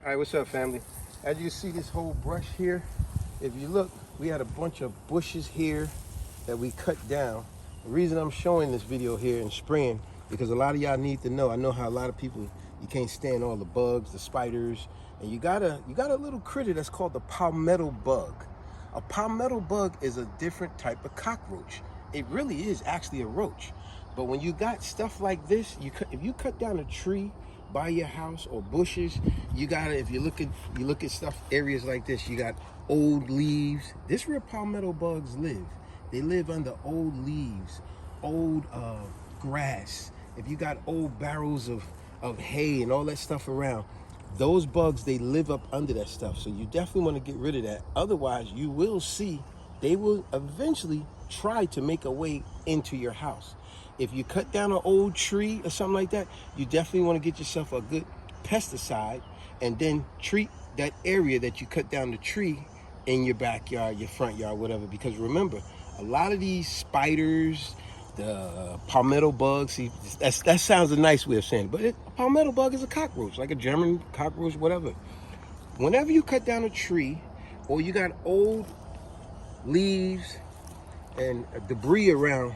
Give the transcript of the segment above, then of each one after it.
All right, what's up, family? As you can see, this whole brush here, if you look, we had a bunch of bushes here that we cut down. The reason I'm showing this video here and spraying, because a lot of y'all need to know, I know how a lot of people, you can't stand all the bugs, the spiders, and you got a little critter that's called the palmetto bug. A palmetto bug is a different type of cockroach. It really is actually a roach. But when you got stuff like this, if you cut down a tree by your house or bushes, you gotta, if you look at stuff, areas like this, you got old leaves. This is where palmetto bugs live. They live under old leaves, old grass. If you got old barrels of hay and all that stuff around, those bugs, they live up under that stuff. So you definitely want to get rid of that. Otherwise, you will see they will eventually try to make a way into your house. If you cut down an old tree or something like that, you definitely want to get yourself a good pesticide and then treat that area that you cut down the tree in your backyard, your front yard, whatever. Because remember, a lot of these spiders, the palmetto bugs, see, that sounds a nice way of saying it, but a palmetto bug is a cockroach, like a German cockroach, whatever. Whenever you cut down a tree or you got old leaves and debris around,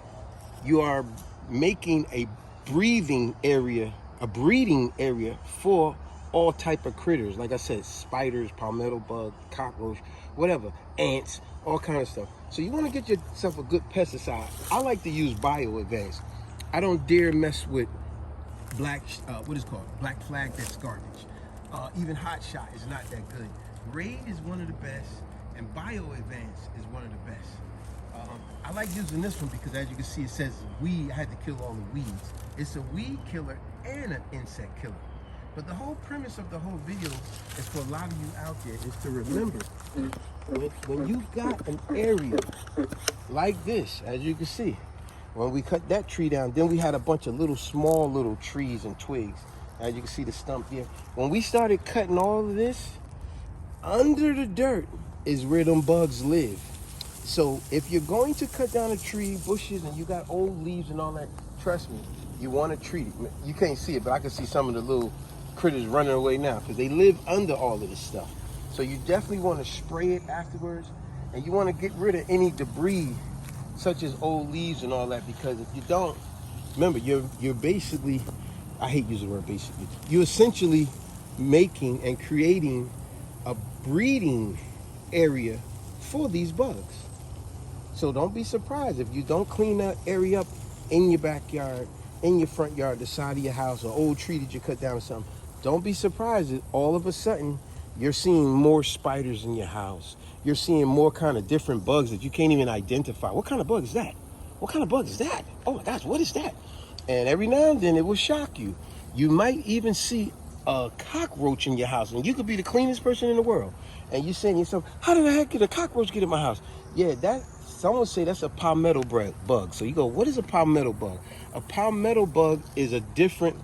you are making a breeding area for all type of critters. Like I said, spiders, palmetto bug, cockroach, whatever, ants, all kind of stuff. So you want to get yourself a good pesticide. I like to use Bio Advance. I don't dare mess with black flag, that's garbage. Even Hot Shot is not that good. Raid is one of the best, and Bio Advance is one of the best. I like using this one because, as you can see, it says weed. I had to kill all the weeds. It's a weed killer and an insect killer. But the whole premise of the whole video is for a lot of you out there is to remember, when you got an area like this, as you can see, when we cut that tree down, then we had a bunch of small little trees and twigs. As you can see the stump here. When we started cutting all of this, under the dirt is where them bugs live. So if you're going to cut down a tree, bushes, and you got old leaves and all that, trust me, you want to treat it. You can't see it, but I can see some of the little critters running away now because they live under all of this stuff. So you definitely want to spray it afterwards, and you want to get rid of any debris such as old leaves and all that, because if you don't, remember, you're basically, I hate using the word basically, you're essentially making and creating a breeding area for these bugs. So don't be surprised if you don't clean that area up in your backyard, in your front yard, the side of your house, an old tree that you cut down or something. Don't be surprised if all of a sudden you're seeing more spiders in your house. You're seeing more kind of different bugs that you can't even identify. What kind of bug is that? What kind of bug is that? Oh my gosh, what is that? And every now and then it will shock you. You might even see a cockroach in your house, and you could be the cleanest person in the world. And you're saying to yourself, how did the heck did a cockroach get in my house? Yeah, someone say that's a palmetto bug. So you go, what is a palmetto bug? A palmetto bug is a different,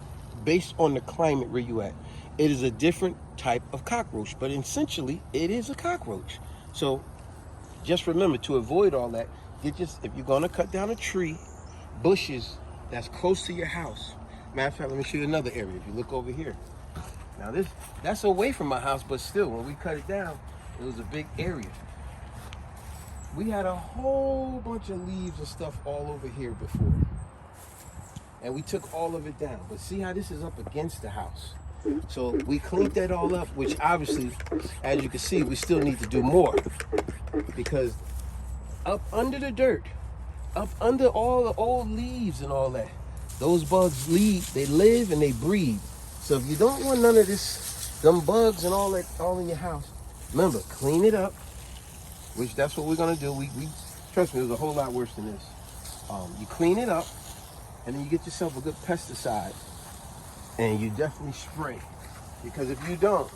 based on the climate where you at, it is a different type of cockroach, but essentially it is a cockroach. So just remember to avoid all that, if you're gonna cut down a tree, bushes that's close to your house. Matter of fact, let me show you another area. If you look over here. Now that's away from my house, but still, when we cut it down, it was a big area. We had a whole bunch of leaves and stuff all over here before. And we took all of it down. But see how this is up against the house. So we cleaned that all up, which obviously, as you can see, we still need to do more. Because up under the dirt, up under all the old leaves and all that, those bugs they live and they breed. So if you don't want none of them bugs and all that all in your house, remember, clean it up, which that's what we're gonna do. We trust me, it was a whole lot worse than this. You clean it up, and then you get yourself a good pesticide, and you definitely spray. Because if you don't,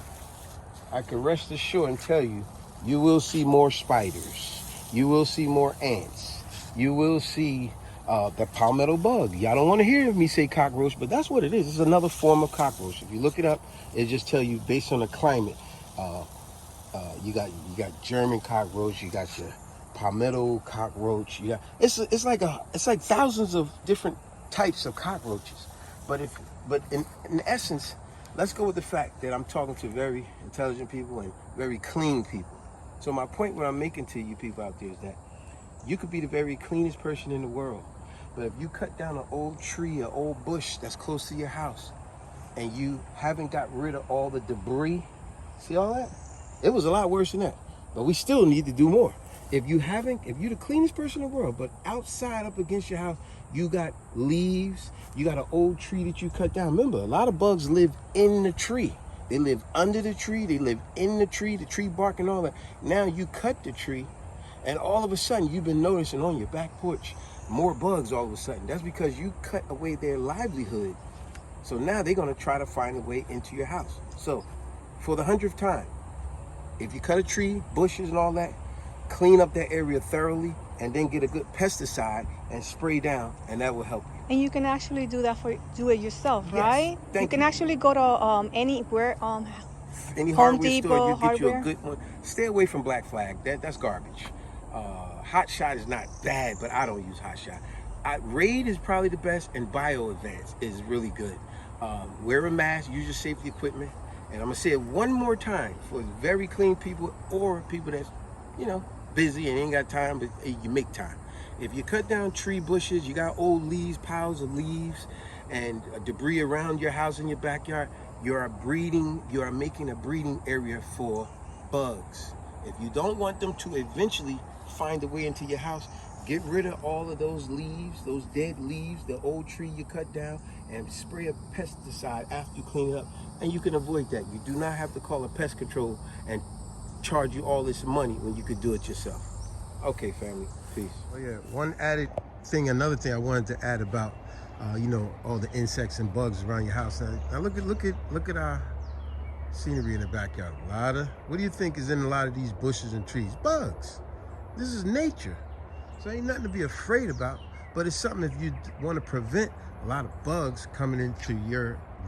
I can rest assured and tell you, you will see more spiders. You will see more ants. You will see the palmetto bug. Y'all don't want to hear me say cockroach, but that's what it is. It's another form of cockroach. If you look it up, it just tell you based on the climate. You got German cockroach. You got your palmetto cockroach. It's like thousands of different types of cockroaches. But in essence, let's go with the fact that I'm talking to very intelligent people and very clean people. So my point what I'm making to you people out there is that you could be the very cleanest person in the world, but if you cut down an old tree, an old bush that's close to your house, and you haven't got rid of all the debris, see all that? It was a lot worse than that, but we still need to do more. If you're the cleanest person in the world, but outside up against your house, you got leaves, you got an old tree that you cut down. Remember, a lot of bugs live in the tree. They live under the tree, they live in the tree bark and all that. Now you cut the tree, and all of a sudden you've been noticing on your back porch more bugs all of a sudden. That's because you cut away their livelihood. So now they're gonna try to find a way into your house. So for the 100th time, if you cut a tree, bushes and all that, clean up that area thoroughly and then get a good pesticide and spray down, and that will help you. And you can actually do it yourself, Yes, right? thank you can you. actually go to anywhere, Any Home hardware Depot, store, you get you a hardware. good one. Stay away from Black Flag. That's garbage. Hot Shot is not bad, but I don't use Hot Shot. Raid is probably the best, and Bio Advance is really good. Wear a mask, use your safety equipment, and I'm gonna say it one more time for very clean people or people that's, busy and ain't got time, but you make time. If you cut down tree bushes, you got old leaves, piles of leaves, and debris around your house in your backyard, you are making a breeding area for bugs. If you don't want them to eventually find a way into your house, get rid of all of those leaves, those dead leaves, the old tree you cut down, and spray a pesticide after you clean it up, and you can avoid that. You do not have to call a pest control and charge you all this money when you could do it yourself. Okay, family, peace. Oh yeah, another thing I wanted to add about, all the insects and bugs around your house. Now look at our scenery in the backyard. What do you think is in a lot of these bushes and trees? Bugs. This is nature. So ain't nothing to be afraid about, but it's something if you want to prevent a lot of bugs coming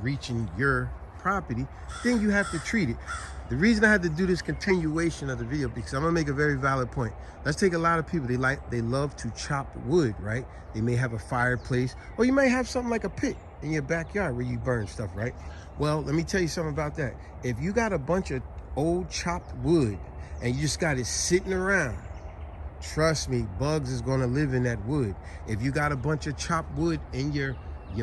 reaching your property, then you have to treat it. The reason I had to do this continuation of the video, because I'm gonna make a very valid point. Let's take a lot of people, they love to chop wood, right? They may have a fireplace, or you may have something like a pit in your backyard where you burn stuff, right? Well, let me tell you something about that. If you got a bunch of old chopped wood and you just got it sitting around, trust me, bugs is gonna live in that wood. If you got a bunch of chopped wood in your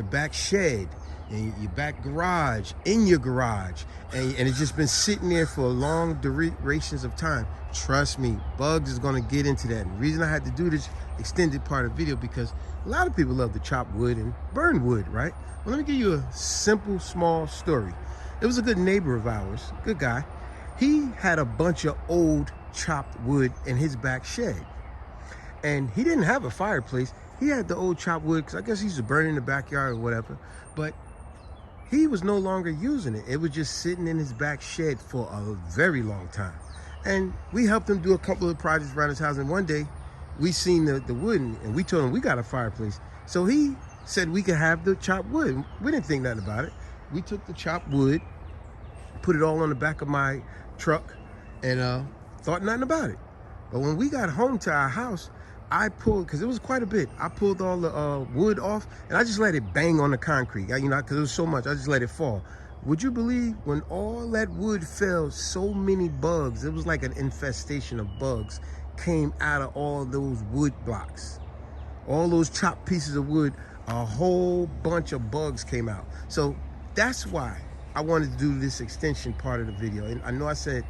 back shed, in your back garage, in your garage, and it's just been sitting there for long durations of time, trust me, bugs is gonna get into that. And the reason I had to do this extended part of the video, because a lot of people love to chop wood and burn wood, right? Well, let me give you a simple, small story. It was a good neighbor of ours, good guy. He had a bunch of old chopped wood in his back shed. And he didn't have a fireplace. He had the old chopped wood, because I guess he used to burn in the backyard or whatever. But he was no longer using it. It was just sitting in his back shed for a very long time. And we helped him do a couple of projects around his house. And one day, we seen the wood, and we told him we got a fireplace. So he said we could have the chopped wood. We didn't think nothing about it. We took the chopped wood, put it all on the back of my truck, and thought nothing about it. But when we got home to our house, I pulled, because it was quite a bit, I pulled all the wood off, and I just let it bang on the concrete, because it was so much, I just let it fall. Would you believe when all that wood fell, so many bugs, it was like an infestation of bugs, came out of all those wood blocks. All those chopped pieces of wood, a whole bunch of bugs came out. So that's why I wanted to do this extension part of the video. And I know I said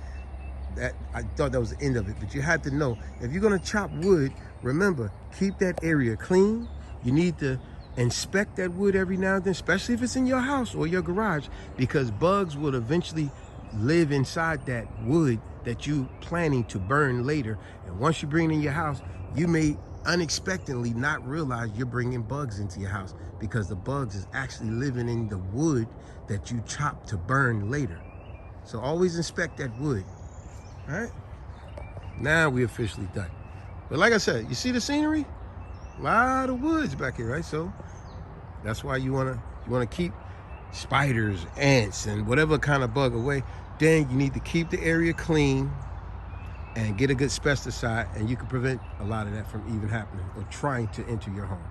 that, I thought that was the end of it, but you had to know, if you're gonna chop wood, remember, keep that area clean. You need to inspect that wood every now and then, especially if it's in your house or your garage, because bugs will eventually live inside that wood that you planning to burn later. And once you bring it in your house, you may unexpectedly not realize you're bringing bugs into your house, because the bugs is actually living in the wood that you chop to burn later. So always inspect that wood. All right, now we officially done. But like I said, you see the scenery? A lot of woods back here, right? So that's why you wanna keep spiders, ants, and whatever kind of bug away. Then you need to keep the area clean and get a good pesticide, and you can prevent a lot of that from even happening or trying to enter your home.